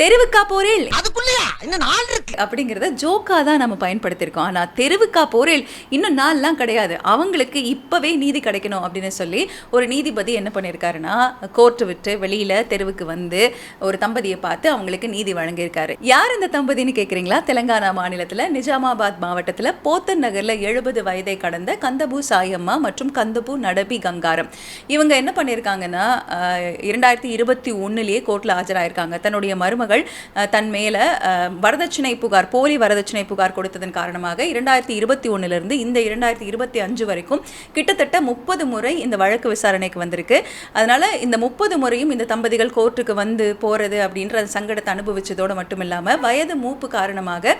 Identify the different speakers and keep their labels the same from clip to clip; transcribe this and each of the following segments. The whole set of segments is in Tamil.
Speaker 1: தெருவுக்கா போரேல்
Speaker 2: அதுக்குள்ளயா இன்னும் 4 இருக்கு
Speaker 1: அப்படிங்கிறத ஜோக்கா தான் நம்ம பயன்படுத்தியிருக்கோம். ஆனால் தெருவுக்கா போரேல் இன்னும் நாள்லாம் கிடையாது, அவங்களுக்கு இப்போவே நீதி கிடைக்கணும் அப்படின்னு சொல்லி ஒரு நீதிபதி என்ன பண்ணியிருக்காருன்னா, கோர்ட்டு விட்டு வெளியில் தெருவுக்கு வந்து ஒரு தம்பதியை பார்த்து அவங்களுக்கு நீதி வழங்கியிருக்காரு. யார் இந்த தம்பதின்னு கேட்குறீங்களா? தெலங்கானா மாநிலத்தில் நிஜாமாபாத் மாவட்டத்தில் போத்தன் நகரில் 70 வயதை கடந்த கந்தபு சாயம்மா மற்றும் கந்தபு நடபி கங்காரம் இவங்க என்ன பண்ணியிருக்காங்கன்னா, 2021 கோர்ட்டில் ஆஜராயிருக்காங்க. தன்னுடைய மருமகள் தன் மேல வரதட்சணை புகார், போலி வரதட்சணை புகார் கொடுத்ததன் காரணமாக 2021 இந்த 2025 வரைக்கும் கிட்டத்தட்ட 30 முறை இந்த வழக்கு விசாரணைக்கு வந்திருக்கு. அதனால இந்த 30 முறையும் இந்த தம்பதிகள் கோர்ட்டுக்கு வந்து போறது அப்படின்ற சங்கடத்தை அனுபவிச்சதோடு மட்டும் இல்லாமல் வயது மூப்பு காரணமாக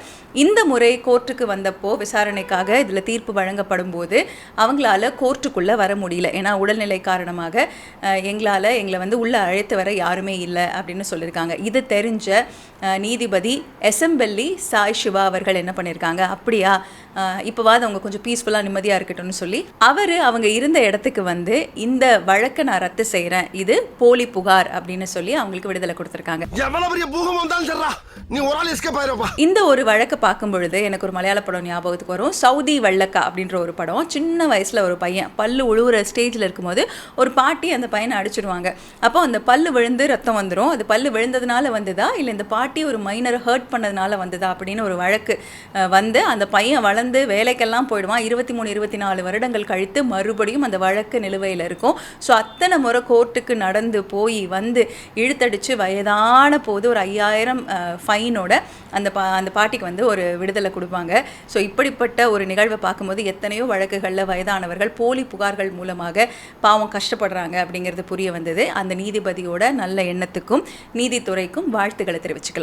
Speaker 1: இந்த முறை கோர்ட்டுக்கு வந்தப்போ விசாரணைக்காக இதில் தீர்ப்பு வழங்கப்படும் போது அவங்களால கோர்ட்டுக்குள்ள வர முடியல. ஏன்னா உடல்நிலை காரணமாக எங்களை வந்து உள்ள அழைத்து வர யாருமே இல்லை அப்படின்னு சொல்லியிருக்காங்க. இது தெரிஞ்ச நீதிபதி எஸ்எம்பெல்லி சாய் சிவா அவர்கள் என்ன பண்ணியிருக்காங்க, அப்படியா இப்போவாது அவங்க கொஞ்சம் பீஸ்ஃபுல்லாக நிம்மதியாக இருக்கட்டும்னு சொல்லி அவங்க இருந்த இடத்துக்கு வந்து இந்த வழக்கை நான் ரத்து செய்கிறேன், இது போலி புகார் அப்படின்னு சொல்லி அவங்களுக்கு விடுதலை கொடுத்துருக்காங்க. இந்த ஒரு வழக்கை பார்க்கும் பொழுது எனக்கு ஒரு மலையாள படம் ஞாபகத்துக்கு வரும். சவுதி வள்ளக்கா அப்படின்ற ஒரு படம். சின்ன வயசில் ஒரு பையன் பல்லு உழுவுற ஸ்டேஜில் இருக்கும்போது ஒரு பாட்டி அந்த பையனை அடிச்சிடுவாங்க. அப்போ அந்த பல்லு விழுந்து ரத்தம் வந்துடும். அது பல்லு விழுந்ததுனால வந்ததா இல்லை இந்த பாட்டி ஒரு மைனரை ஹர்ட் பண்ணதுனால வந்ததா அப்படின்னு ஒரு வழக்கு வந்து அந்த பையன் வளர்ந்து வேலைக்கெல்லாம் போயிடுவான். 23-24 வருடங்கள் கழித்து மறுபடியும் அந்த வழக்கு நிலுவையில் இருக்கும். ஸோ அத்தனை முறை கோர்ட்டுக்கு நடந்து போய் வந்து இழுத்தடிச்சு வயதான போது ஒரு 5000 ஃபைனோட அந்த பாட்டிக்கு வந்து ஒரு விடுதலை கொடுப்பாங்க. ஸோ இப்படிப்பட்ட ஒரு நிகழ்வை பார்க்கும்போது எத்தனையோ வழக்குகளில் வயதானவர்கள் போலி புகார்கள் மூலமாக பாவம் கஷ்டப்படுறாங்க அப்படிங்கிறது புரிய வந்தது. அந்த நீதிபதியோட நல்ல எண்ணத்துக்கும் நீதித்துறைக்கும் வாழ்த்துக்களை தெரிவிச்சுக்கலாம்.